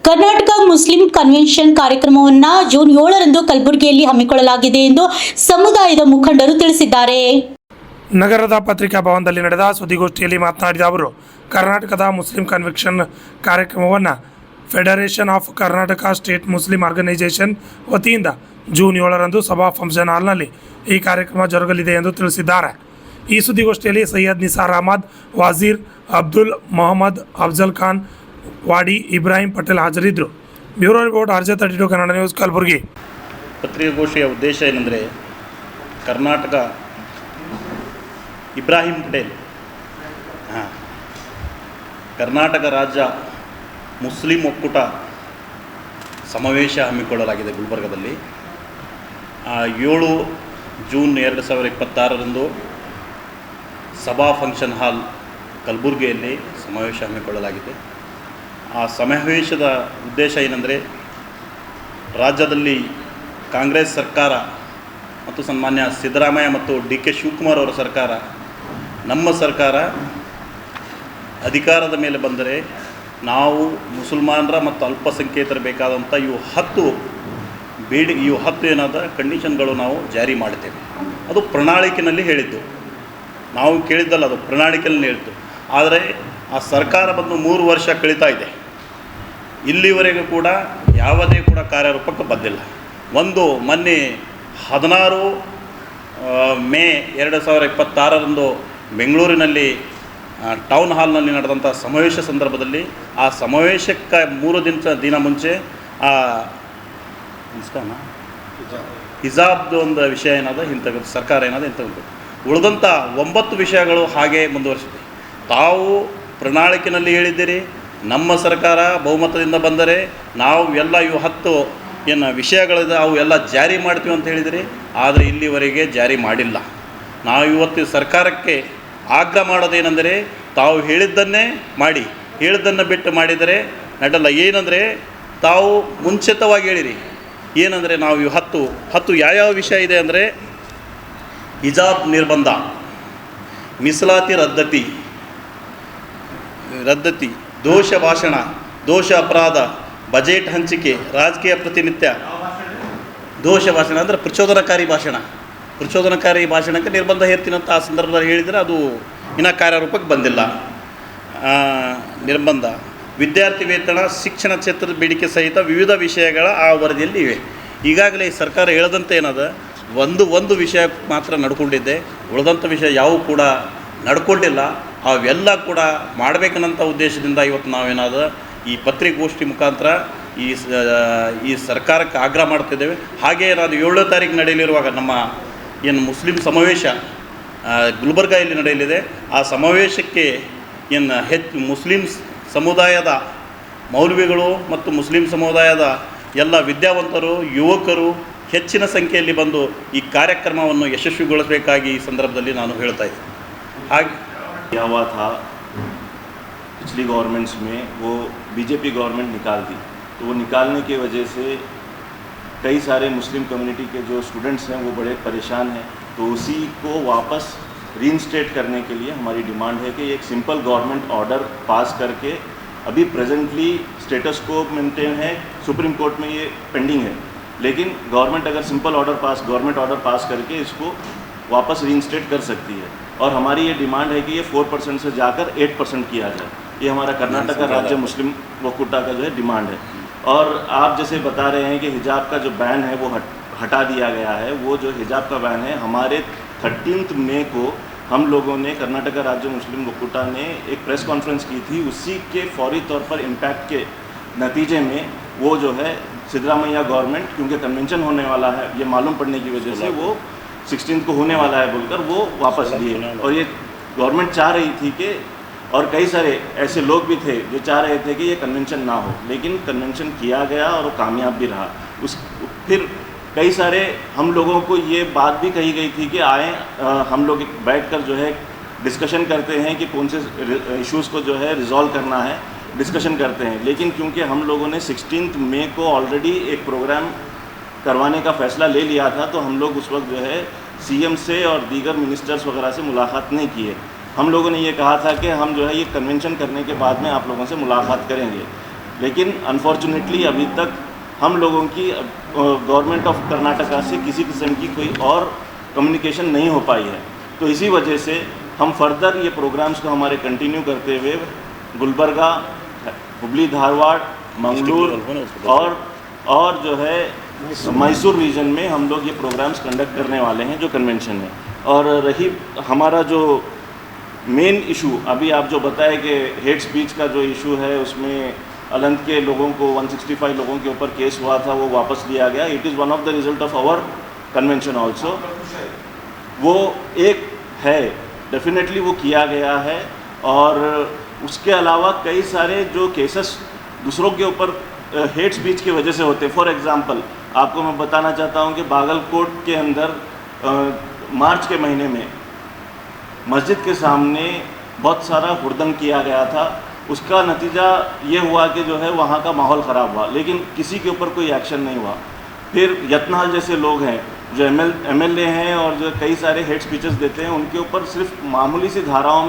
Karnataka Muslim convention ಕಾರ್ಯಕ್ರಮವನ್ನು June 7ರಂದು ಕಲಬುರಗಿಯಲ್ಲಿ ಹಮ್ಮಿಕೊಳ್ಳಲಾಗಿದೆ ಎಂದು ಸಮುದಾಯದ ಮುಖಂಡರು ತಿಳಿಸಿದ್ದಾರೆ. ನಗರದ ಪತ್ರಿಕಾ ಭವನದಲ್ಲಿ ನಡೆದ ಸುದ್ದಿಗೋಷ್ಠಿಯಲ್ಲಿ ಮಾತನಾಡಿದ ಅವರು, ಕರ್ನಾಟಕದ ಮುಸ್ಲಿಂ ಕನ್ವೆನ್ಷನ್ ಕಾರ್ಯಕ್ರಮವನ್ನು federation of Karnataka state Muslim organisation ವತಿಯಿಂದ ಜೂನ್ 7ರಂದು ಸಭಾ ಫಂಕ್ಷನ್ ಹಾಲ್ನಲ್ಲಿ ಈ ಕಾರ್ಯಕ್ರಮ ಜರುಗಲಿದೆ ಎಂದು ತಿಳಿಸಿದ್ದಾರೆ. ಈ ಸುದ್ದಿಗೋಷ್ಠಿಯಲ್ಲಿ ಸೈಯದ್ ನಿಸಾರ್ ಅಹಮದ್, ವಾಜೀರ್, ಅಬ್ದುಲ್ ಮೊಹಮ್ಮದ್, ಅಫ್ಜಲ್ ಖಾನ್ ವಾಡಿ, ಇಬ್ರಾಹಿಂ ಪಟೇಲ್ ಹಾಜರಿದ್ದರು. Bureau report RJ32 Kannada news, Kalaburagi. ಪತ್ರಿಕಾಗೋಷ್ಠಿಯ ಉದ್ದೇಶ ಏನೆಂದರೆ, ಕರ್ನಾಟಕ ಇಬ್ರಾಹಿಂ ಪಟೇಲ್ ಕರ್ನಾಟಕ ರಾಜ್ಯ ಮುಸ್ಲಿಂ ಒಕ್ಕೂಟ ಸಮಾವೇಶ ಹಮ್ಮಿಕೊಳ್ಳಲಾಗಿದೆ ಗುಲ್ಬರ್ಗದಲ್ಲಿ. 7 ಜೂನ್ 2026ರಂದು ಸಭಾ ಫಂಕ್ಷನ್ ಹಾಲ್ ಕಲಬುರಗಿಯಲ್ಲಿ ಸಮಾವೇಶ ಹಮ್ಮಿಕೊಳ್ಳಲಾಗಿದೆ. ಆ ಸಮಾವೇಶದ ಉದ್ದೇಶ ಏನೆಂದರೆ, ರಾಜ್ಯದಲ್ಲಿ ಕಾಂಗ್ರೆಸ್ ಸರ್ಕಾರ ಮತ್ತು ಸನ್ಮಾನ್ಯ ಸಿದ್ದರಾಮಯ್ಯ ಮತ್ತು DK ಶಿವಕುಮಾರ್ ಅವರ ಸರ್ಕಾರ, ನಮ್ಮ ಸರ್ಕಾರ ಅಧಿಕಾರದ ಮೇಲೆ ಬಂದರೆ ನಾವು ಮುಸಲ್ಮಾನರ ಮತ್ತು ಅಲ್ಪಸಂಖ್ಯಾತರ ಬೇಕಾದಂಥ ಇವು 10 ಏನಾದ ಕಂಡೀಷನ್ಗಳು ನಾವು ಜಾರಿ ಮಾಡ್ತೇವೆ. ಅದು ಪ್ರಣಾಳಿಕೆಯಲ್ಲಿ ಹೇಳಿದ್ದು, ನಾವು ಕೇಳಿದ್ದಲ್ಲ, ಅದು ಪ್ರಣಾಳಿಕೆಯಲ್ಲಿ ಹೇಳಿದ್ದು. ಆದರೆ ಆ ಸರ್ಕಾರ ಬಂದು 3 ವರ್ಷ ಕಳೀತಾ ಇದೆ, ಇಲ್ಲಿವರೆಗೂ ಕೂಡ ಯಾವುದೇ ಕೂಡ ಕಾರ್ಯರೂಪಕ್ಕೆ ಬಂದಿಲ್ಲ. ಮೊನ್ನೆ 16 ಮೇ 2026ರಂದು ಬೆಂಗಳೂರಿನಲ್ಲಿ ಟೌನ್ ಹಾಲ್ನಲ್ಲಿ ನಡೆದಂಥ ಸಮಾವೇಶ ಸಂದರ್ಭದಲ್ಲಿ, ಆ ಸಮಾವೇಶಕ್ಕೆ 3 ದಿನ ಮುಂಚೆ ಹಿಜಾಬ್ದು ಒಂದು ವಿಷಯ ಸರ್ಕಾರ ಇಂಥದ್ದು ಉಳಿದಂಥ 9 ವಿಷಯಗಳು ಹಾಗೆ ಮುಂದುವರಿಸಿದೆ. ತಾವು ಪ್ರಣಾಳಿಕೆಯಲ್ಲಿ ಹೇಳಿದ್ದೀರಿ, ನಮ್ಮ ಸರ್ಕಾರ ಬಹುಮತದಿಂದ ಬಂದರೆ ನಾವು ಎಲ್ಲ ಇವು 10 ಏನು ವಿಷಯಗಳಿದೆ ಅವು ಎಲ್ಲ ಜಾರಿ ಮಾಡ್ತೀವಿ ಅಂತ ಹೇಳಿದಿರಿ. ಆದರೆ ಇಲ್ಲಿವರೆಗೆ ಜಾರಿ ಮಾಡಿಲ್ಲ. ನಾವು ಇವತ್ತು ಸರ್ಕಾರಕ್ಕೆ ಆಗ್ರಹ ಮಾಡೋದೇನೆಂದರೆ, ತಾವು ಹೇಳಿದ್ದನ್ನೇ ಮಾಡಿ, ಹೇಳಿದ್ದನ್ನು ಬಿಟ್ಟು ಮಾಡಿದರೆ ನಡೆಯಲ್ಲ. ಏನಂದರೆ, ತಾವು ಮುಂಚಿತವಾಗಿ ಹೇಳಿರಿ. ಏನಂದರೆ, ನಾವು ಇವು 10 ಯಾವ್ಯಾವ ವಿಷಯ ಇದೆ ಅಂದರೆ, ಹಿಜಾಬ್ ನಿರ್ಬಂಧ, ಮೀಸಲಾತಿ ರದ್ದತಿ, ದೋಷ ಭಾಷಣ, ದೋಷ ಅಪರಾಧ, ಬಜೆಟ್ ಹಂಚಿಕೆ, ರಾಜಕೀಯ ಪ್ರತಿನಿತ್ಯ. ದೋಷ ಭಾಷಣ ಅಂದರೆ ಪ್ರಚೋದನಕಾರಿ ಭಾಷಣಕ್ಕೆ ನಿರ್ಬಂಧ ಹೇರ್ತೀನಂತ ಆ ಸಂದರ್ಭದಲ್ಲಿ ಹೇಳಿದರೆ ಅದು ಇನ್ನೂ ಕಾರ್ಯರೂಪಕ್ಕೆ ಬಂದಿಲ್ಲ. ನಿರ್ಬಂಧ, ವಿದ್ಯಾರ್ಥಿ ವೇತನ, ಶಿಕ್ಷಣ ಕ್ಷೇತ್ರದ ಬೇಡಿಕೆ ಸಹಿತ ವಿವಿಧ ವಿಷಯಗಳ ಆ ವರದಿಯಲ್ಲಿ ಇವೆ. ಈಗಾಗಲೇ ಸರ್ಕಾರ ಹೇಳದಂತೆ ಏನದ, ಒಂದು ವಿಷಯ ಮಾತ್ರ ನಡ್ಕೊಂಡಿದ್ದೆ, ಉಳಿದಂಥ ವಿಷಯ ಯಾವೂ ಕೂಡ ನಡ್ಕೊಂಡಿಲ್ಲ. ಅವೆಲ್ಲ ಕೂಡ ಮಾಡಬೇಕನ್ನಂಥ ಉದ್ದೇಶದಿಂದ ಇವತ್ತು ನಾವೇನಾದ ಈ ಪತ್ರಿಕಾಗೋಷ್ಠಿ ಮುಖಾಂತರ ಈ ಸರ್ಕಾರಕ್ಕೆ ಆಗ್ರಹ ಮಾಡ್ತಿದ್ದೇವೆ. ಹಾಗೆ ನಾನು 7ನೇ ತಾರೀಕು ನಡೆಯಲಿರುವಾಗ ನಮ್ಮ ಏನು ಮುಸ್ಲಿಂ ಸಮಾವೇಶ ಗುಲ್ಬರ್ಗದಲ್ಲಿ ನಡೆಯಲಿದೆ. ಆ ಸಮಾವೇಶಕ್ಕೆ ಮುಸ್ಲಿಂ ಸಮುದಾಯದ ಮೌಲ್ವಿಗಳು ಮತ್ತು ಮುಸ್ಲಿಂ ಸಮುದಾಯದ ಎಲ್ಲ ವಿದ್ಯಾವಂತರು, ಯುವಕರು ಹೆಚ್ಚಿನ ಸಂಖ್ಯೆಯಲ್ಲಿ ಬಂದು ಈ ಕಾರ್ಯಕ್ರಮವನ್ನು ಯಶಸ್ವಿಗೊಳಿಸಬೇಕಾಗಿ ಈ ಸಂದರ್ಭದಲ್ಲಿ ನಾನು ಹೇಳ್ತಾ ಇದ್ದೀನಿ. ಹಾಗೆ क्या हुआ था पिछली गवर्नमेंट्स में, वो बीजेपी गवर्नमेंट निकाल दी, तो वो निकालने की वजह से कई सारे मुस्लिम कम्युनिटी के जो स्टूडेंट्स हैं वो बड़े परेशान हैं. तो उसी को वापस रीइंस्टेट करने के लिए हमारी डिमांड है कि एक सिंपल गवर्नमेंट ऑर्डर पास करके, अभी प्रेजेंटली स्टेटस को मेंटेन है, सुप्रीम कोर्ट में ये पेंडिंग है, लेकिन गवर्नमेंट अगर सिंपल गवर्नमेंट ऑर्डर पास करके इसको वापस रीइंस्टेट कर सकती है. और हमारी ये डिमांड है कि ये 4% से जाकर 8% किया जाए. ये हमारा कर्नाटक राज्य मुस्लिम वकूटा का जो है डिमांड है. और आप जैसे बता रहे हैं कि हिजाब का जो बैन है वो हटा दिया गया है. वो जो हिजाब का बैन है, हमारे 13 मई को हम लोगों ने कर्नाटक राज्य मुस्लिम वकूटा ने एक प्रेस कॉन्फ्रेंस की थी. उसी के फौरी तौर पर इम्पैक्ट के नतीजे में वो जो है सिद्धरामैया गवर्नमेंट, क्योंकि कन्वेंशन होने वाला है ये मालूम पड़ने की वजह से वो 16 को होने वाला है बोलकर वो वापस लिए. और ये गवर्नमेंट चाह रही थी कि, और कई सारे ऐसे लोग भी थे जो चाह रहे थे कि ये कन्वेंशन ना हो, लेकिन कन्वेंशन किया गया और वो कामयाब भी रहा. फिर कई सारे हम लोगों को ये बात भी कही गई थी कि हम लोग बैठकर जो है डिस्कशन करते हैं कि कौन से इश्यूज़ को जो है रिजॉल्व करना है, डिस्कशन करते हैं. लेकिन क्योंकि हम लोगों ने 16 मई को ऑलरेडी एक प्रोग्राम करवाने का फ़ैसला ले लिया था, तो हम लोग उस वक्त जो है CM से और दीगर मिनिस्टर्स वगैरह से मुलाकात नहीं किए. हम लोगों ने ये कहा था कि हम जो है ये कन्वेंशन करने के बाद में आप लोगों से मुलाकात करेंगे. लेकिन अनफॉर्चुनेटली अभी तक हम लोगों की गवर्नमेंट ऑफ कर्नाटका से किसी किस्म की कोई और कम्युनिकेशन नहीं हो पाई है। तो इसी वजह से हम फर्दर ये प्रोग्राम्स को हमारे कंटिन्यू करते हुए गुलबर्गा, हुबली, धारवाड़, मंगलूर और जो है मैसूर रीजन में हम लोग ये प्रोग्राम्स कंडक्ट करने वाले हैं जो कन्वेंशन है। और रही हमारा जो मेन इशू अभी आप जो बताए कि हेट स्पीच का जो इशू है, उसमें अलंत के लोगों को 165 लोगों के ऊपर केस हुआ था, वो वापस लिया गया। It is one of the result of our convention also. वो एक है, डेफिनेटली वो किया गया है। और उसके अलावा कई सारे जो केसेस दूसरों के ऊपर हेट स्पीच की वजह से होते हैं। फॉर एग्जांपल आपको मैं बताना चाहता हूँ कि बागलकोट के अंदर मार्च के महीने में मस्जिद के सामने बहुत सारा हुड़दंग किया गया था। उसका नतीजा ये हुआ कि जो है वहाँ का माहौल ख़राब हुआ, लेकिन किसी के ऊपर कोई एक्शन नहीं हुआ। फिर यत्नाल जैसे लोग हैं जो एमएलए हैं और जो कई सारे हेट स्पीचेस देते हैं, उनके ऊपर सिर्फ मामूली सी धाराओं में